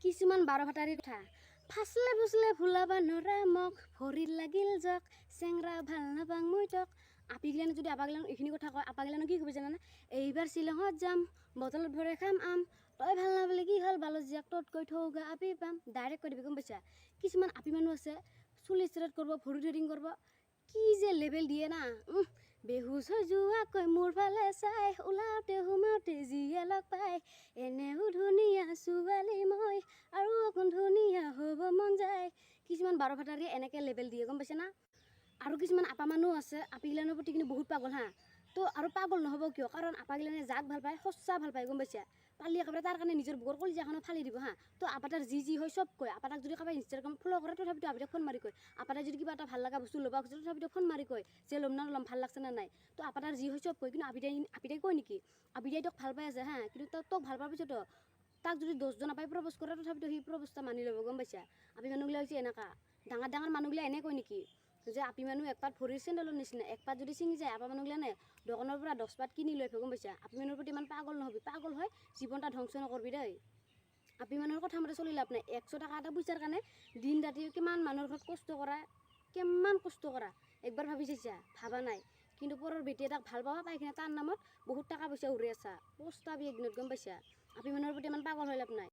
কিছুমান বাৰ ভাতাৰীৰ কথা ফাচলে ফুচলে ফুলাবা নৰা মোক ভৰিত লাগিল জক চেংৰা ভাল নাপাং মই তক আপিগিলানে যদি আপাগিলান এইখিনি কথা কয় আপাগিলানো কি ক'ব জানানে এইবাৰ শ্বিলঙত যাম বটলত ভৰাই খাম আম তই ভাল নাপালে কি হ'ল বালত জীয়াক ততকৈ থৌগা আপি পাম ডাইৰেক্ট কৈ দিবি গম পাইছা কিছুমান আপি মানুহ আছে চুলি ষ্টেট কৰিব ভৰি থ্ৰেডিং কৰিব কি যে লেভেল দিয়ে না বেহুচ হৈ যোৱাকৈ মোৰ ফালে চাই ওলাওঁতে সোমাওঁতে যিয়ে লগ পাই এনেও ধুনীয়া ছোৱালী মই আৰু অকণ ধুনীয়া হ'ব মন যায় কিছুমান বাৰ ভাতাৰীয়ে এনেকৈ লেভেল দিয়ে গম পাইছে না আৰু কিছুমান আপা মানুহ আছে আপিগিলানৰ প্ৰতি কিন্তু বহুত পাগল হা তো আৰু পাগল নহ'ব কিয় কাৰণ আপাগিলানে যাক ভাল পায় সঁচা ভাল পায় গম পাইছা পালি একেবাৰে তাৰ কাৰণে নিজৰ বুকৰ কলিজাখনত ফালি দিব হা তো আপাতাৰ যি হয় চব কয় আপাতাক যদি কাৰোবাৰ ইনষ্টাগ্ৰাম ফ'ল' কৰে তথাপিতো আপিতাক ফোন মাৰি কয় আপাতাই যদি কিবা এটা ভাল লগা বস্তু ল'ব খুজে তথাপিতো ফোন মাৰি কয় যে ল'ম না ল'ম ভাল লাগছে না নাই তো আপাতাৰ যি হয় চব কয় কিন্তু আপিতাই কয় নেকি আপিতাই তোক ভাল পাই আছে হা কিন্তু তোক ভাল পোৱাৰ পিছতো তাক যদি 10জন আপাই প্ৰপ'জ কৰে তথাপিতো সি প্ৰপ'জটা মানি ল'ব গম পাইছা আপি মানুহগিলা হৈছে এনেকা ডাঙৰ মানুহগিলা এনে কয় নেকি যে আপি মানুহ একপাত ভৰিৰ চেণ্ডেলৰ নিচিনা একপাত যদি ছিঙি যায় আপা মানুহগিলা নে দোকানৰ পৰা 10 পাত কিনি লৈ গম পাইছা আপি মানুহৰ প্ৰতি ইমান পাগল নহবি পাগল হয় জীৱনটা ধ্বংস নকৰবি দেই আপি মানুহৰ কথা মতে চলি লাভ নাই 100 টকা এটা পইচাৰ কাৰণে দিন ৰাতি কিমান মানুহৰ ঘৰত কষ্ট কৰা কিমান কষ্ট কৰা একবাৰ ভাবি চাইছা ভাবা নাই কিন্তু পৰৰ বেটি এটাক ভাল পাবা পাই কিনে তাৰ নামত বহুত টকা পইচা উৰি আছা পস্তাবি একদিনত গম পাইছা আপি মানুহৰ প্ৰতি ইমান পাগল হৈ লাভ নাই।